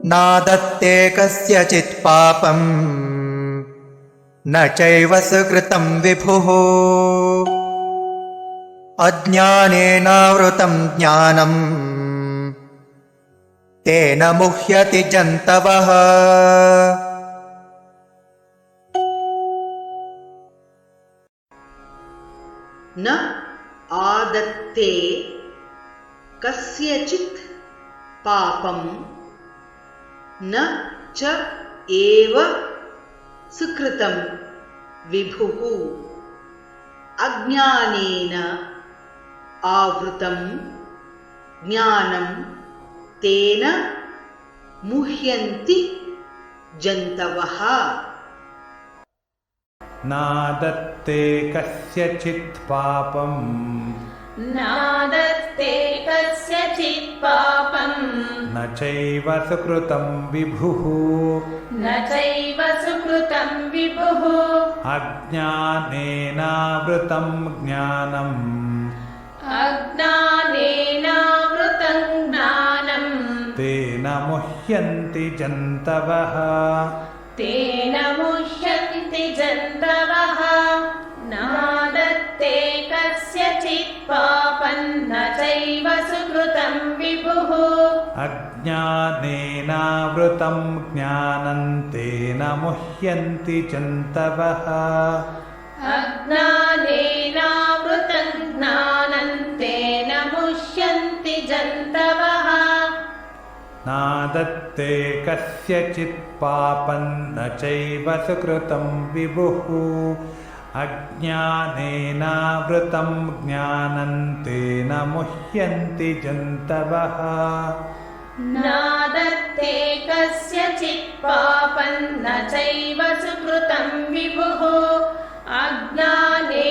नादत्ते कस्यचित् पापम् न चैव सुकृतं विभुः अज्ञानेनावृतं ज्ञानम् तेन मुह्यति जन्तवः। न आदत्ते कस्यचित् पापं न च एव सुकृतं विभुः अज्ञानेन आवृतं ज्ञानं तेन मुह्यन्ति जन्तवः। नादत्ते कस्यचित् पापम् नादत्ते कस्यचित् पापं न चैव सुकृतं विभुः न चैव सुकृतं विभुः अज्ञानेनावृतं ज्ञानम् अज्ञानेनावृतं ज्ञानं तेन मुह्यन्ति जन्तवः। तेन मुह्यन्ति जन्तवः। नादत्ते कस्यचित् पापं न चैव सुकृतं विभुः अज्ञानेनावृतं ज्ञानं तेन मुह्यन्ति जन्तवः। अज्ञानेनावृतं ज्ञानं तेन मुह्यन्ति जन्तवः। नादत्ते कस्यचित् पापं न चैव सुकृतं विभुः अज्ञानेनावृतं ज्ञानं तेन मुह्यन्ति जन्तवः। नादत्ते कस्यचित् पापं न चैव सुकृतं विभुः अज्ञानेनावृतं